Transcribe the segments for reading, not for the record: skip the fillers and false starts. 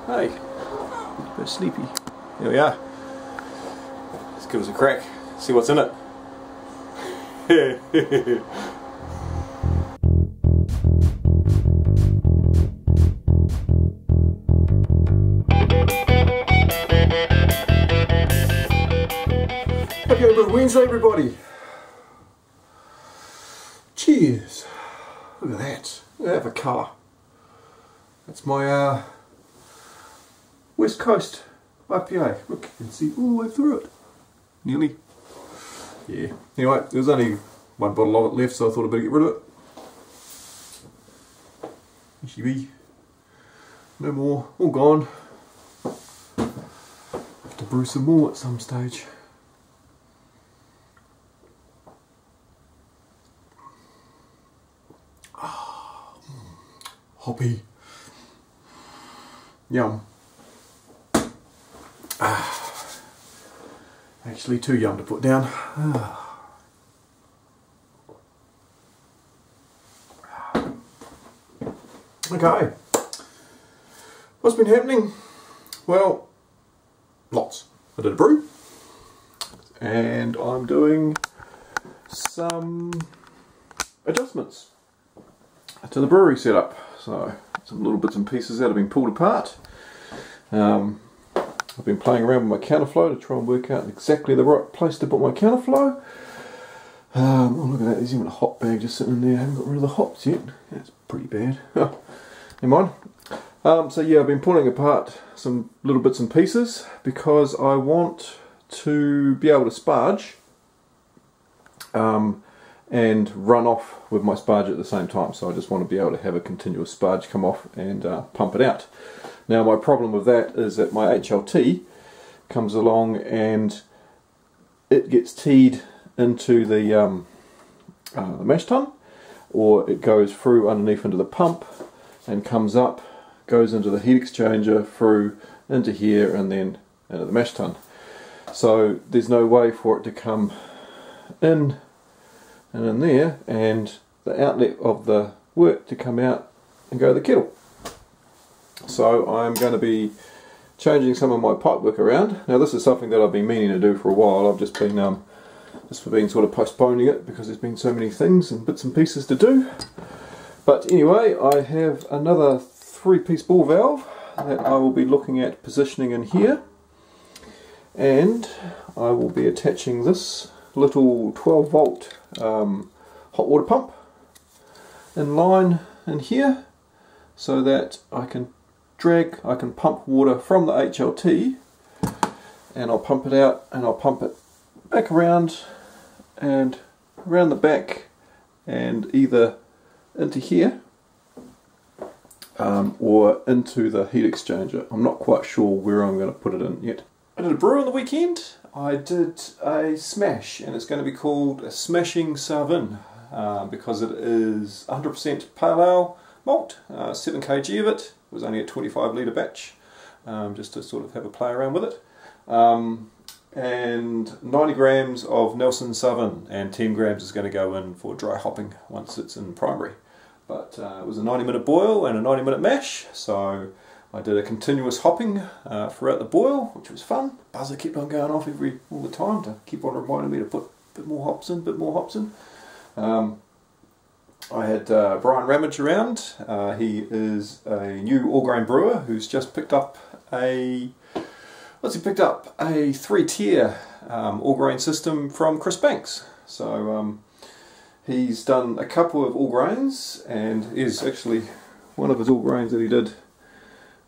Hey, a bit sleepy. Here we are. Let's give us a crack, see what's in it. Happy Homebrew Wednesday, everybody. Cheers. Look at that. Look at that for colour. That's my West Coast IPA. Look, you can see all the way through it. Nearly. Yeah. Anyway, there's only one bottle of it left, so I thought I'd better get rid of it. Here no more. All gone. Have to brew some more at some stage. Hoppy. Yum. Actually too yum to put down. Okay. What's been happening? Well, lots. I did a brew and I'm doing some adjustments to the brewery setup. So some little bits and pieces that have been pulled apart. I've been playing around with my counterflow to try and work out exactly the right place to put my counterflow. Oh, look at that, there's even a hop bag just sitting in there. I haven't got rid of the hops yet. That's pretty bad. Never mind. So yeah, I've been pulling apart some little bits and pieces because I want to be able to sparge and run off with my sparge at the same time. So I just want to be able to have a continuous sparge come off and pump it out. Now my problem with that is that my HLT comes along and it gets teed into the mash tun, or it goes through underneath into the pump and comes up, goes into the heat exchanger, through into here and then into the mash tun. So there's no way for it to come in and in there and the outlet of the work to come out and go to the kettle. So I'm going to be changing some of my pipework around. Now this is something that I've been meaning to do for a while. I've just been sort of postponing it because there's been so many things and bits and pieces to do. But anyway, I have another 3-piece ball valve that I will be looking at positioning in here, and I will be attaching this little 12 volt hot water pump in line in here so that I can pump water from the HLT, and I'll pump it out and I'll pump it back around and around the back and either into here or into the heat exchanger. I'm not quite sure where I'm going to put it in yet. I did a brew on the weekend. I did a smash, and it's going to be called a Smashing Sauvin because it is 100% pale ale malt, 7 kg of it. It was only a 25 litre batch, just to sort of have a play around with it. And 90 grams of Nelson Sauvin, and 10 grams is going to go in for dry hopping once it's in primary. But it was a 90-minute boil and a 90-minute mash, so I did a continuous hopping throughout the boil, which was fun. Buzzer kept on going off all the time to keep on reminding me to put a bit more hops in, I had Brain Ramage around. He is a new all-grain brewer who's just picked up a 3-tier all-grain system from Chris Banks. So he's done a couple of all-grains, and is actually one of his all-grains that he did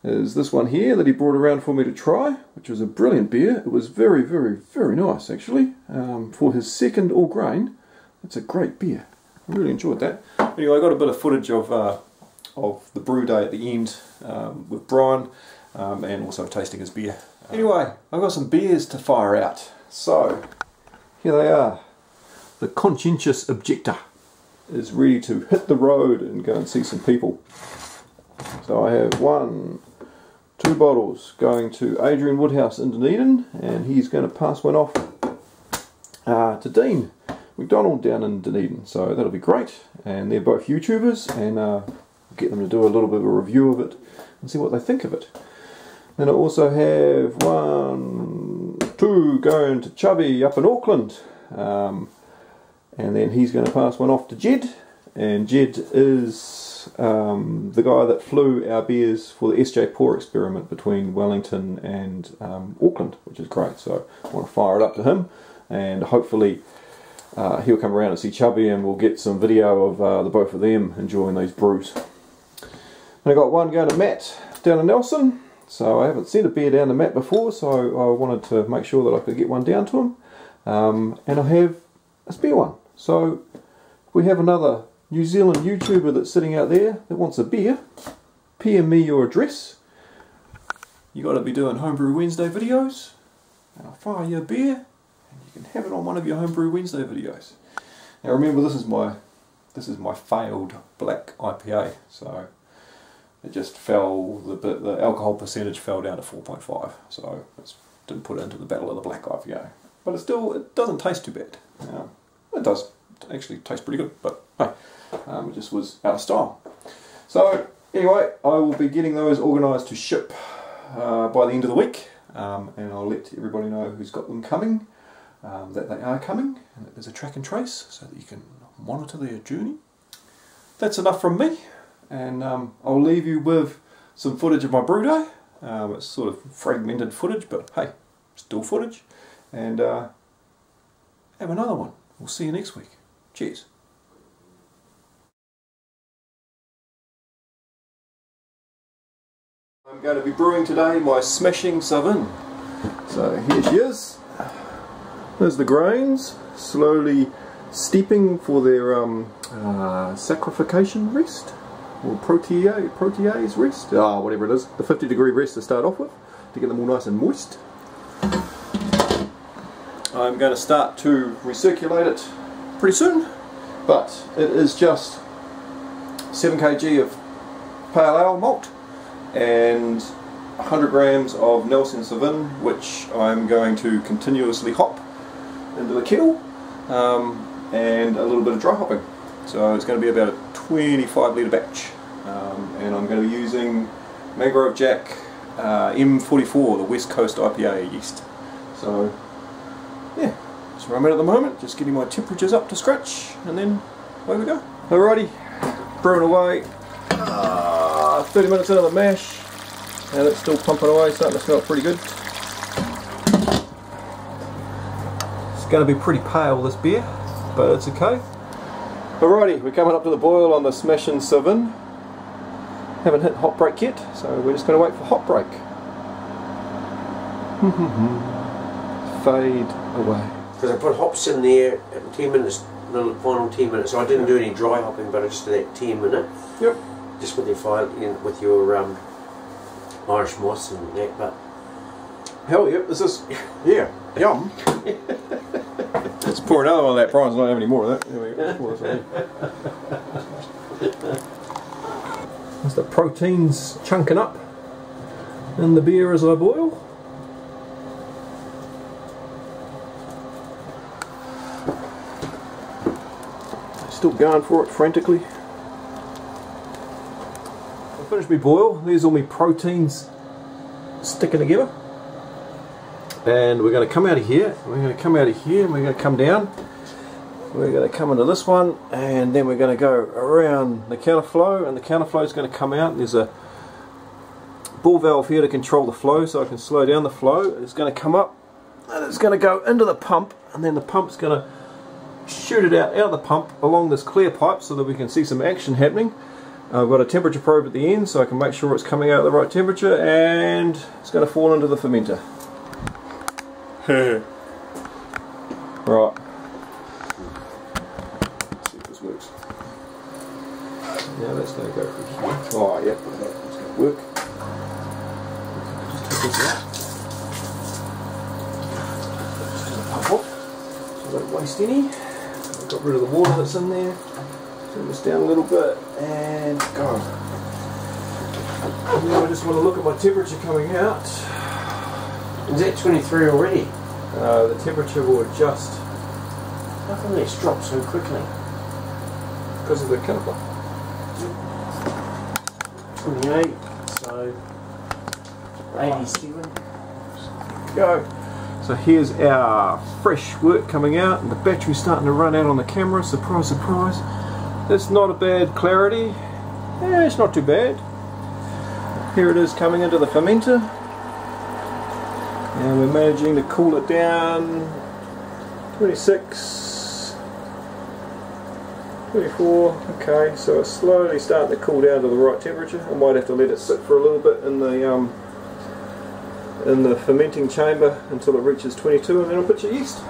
is this one here that he brought around for me to try, which was a brilliant beer. It was very, very, very nice actually. For his second all-grain, it's a great beer. I really enjoyed that. Anyway, I got a bit of footage of the brew day at the end with Brian, and also tasting his beer. Anyway, I've got some beers to fire out. So, here they are. The conscientious objector is ready to hit the road and go and see some people. So I have 2 bottles going to Adrian Woodhouse in Dunedin, and he's going to pass one off to Dean McDonald down in Dunedin, so that'll be great. And they're both YouTubers, and get them to do a little bit of a review of it and see what they think of it. Then I also have 1, 2 going to Chubby up in Auckland. And then he's going to pass one off to Jed. And Jed is the guy that flew our beers for the SJ Pour experiment between Wellington and Auckland, which is great. So I want to fire it up to him, and hopefully he'll come around and see Chubby, and we'll get some video of the both of them enjoying these brews. And I got one going to Matt down in Nelson. So I haven't sent a beer down to Matt before, so I wanted to make sure that I could get one down to him. And I have a spare one. So if we have another New Zealand YouTuber that's sitting out there that wants a beer, PM me your address. You got to be doing Homebrew Wednesday videos, and I'll fire you a beer, and you can have it on one of your Homebrew Wednesday videos. Now remember, this is my failed black IPA, so it just fell, the alcohol percentage fell down to 4.5, so it didn't put it into the battle of the black IPA. But it doesn't taste too bad. It does actually taste pretty good, but hey, it just was out of style. So anyway, I will be getting those organised to ship by the end of the week, and I'll let everybody know who's got them coming, that they are coming, and that there's a track and trace so that you can monitor their journey. That's enough from me, and I'll leave you with some footage of my brew day. It's sort of fragmented footage, but hey, still footage, and have another one. We'll see you next week. Cheers. I'm going to be brewing today my Smashing Sauvin. So here she is. There's the grains, slowly steeping for their sacrification rest, or protease rest, whatever it is, the 50-degree rest to start off with, to get them all nice and moist. I'm going to start to recirculate it pretty soon, but it is just 7 kg of pale ale malt and 100 grams of Nelson Sauvin, which I'm going to continuously hop into the kettle, and a little bit of dry hopping. So it's going to be about a 25 litre batch, and I'm going to be using Mangrove Jack M44, the West Coast IPA yeast. So yeah, that's where I'm at the moment, just getting my temperatures up to scratch, and then away we go. Alrighty, brewing away, 30 minutes into the mash, and it's still pumping away, starting to smell pretty good. It's going to be pretty pale, this beer, but it's okay. Alrighty, we're coming up to the boil on the Smashing Sauvin. Haven't hit hot break yet, so we're just going to wait for hot break. Fade away. Because I put hops in there at 10 minutes, the final 10 minutes, so I didn't do any dry hopping, but I just did that 10 minute. Yep. Just with your Irish moss and that, but hell yep, this is, yeah, yum. Let's pour another one of that. Brian's not having any more of that. There we go. Pour this one. There's the proteins chunking up in the beer as I boil. Still going for it frantically. I finished my boil. There's all my proteins sticking together. And we're going to come out of here. We're going to come out of here and we're going to come down. We're going to come into this one, and then we're going to go around the counterflow, and the counterflow is going to come out. There's a ball valve here to control the flow, so I can slow down the flow. It's going to come up and it's going to go into the pump, and then the pump's going to shoot it out of the pump along this clear pipe so that we can see some action happening. I've got a temperature probe at the end so I can make sure it's coming out at the right temperature, and it's going to fall into the fermenter. Right. Let's see if this works. Now that's going to go through here. Oh yeah, that's going to work. Just take this out. Just going to pump off so I don't waste any. Got rid of the water that's in there. Turn this down a little bit and go. And now I just want to look at my temperature coming out. is that 23 already? The temperature will adjust. How come this drop so quickly? Because of the caliper. 28, so 87. Go. So here's our fresh wort coming out, and the battery's starting to run out on the camera. Surprise, surprise. It's not a bad clarity. Yeah, it's not too bad. Here it is coming into the fermenter, and we're managing to cool it down. 26, 24. Okay, so it's slowly starting to cool down to the right temperature. I might have to let it sit for a little bit in the fermenting chamber until it reaches 22, and then I'll put your yeast.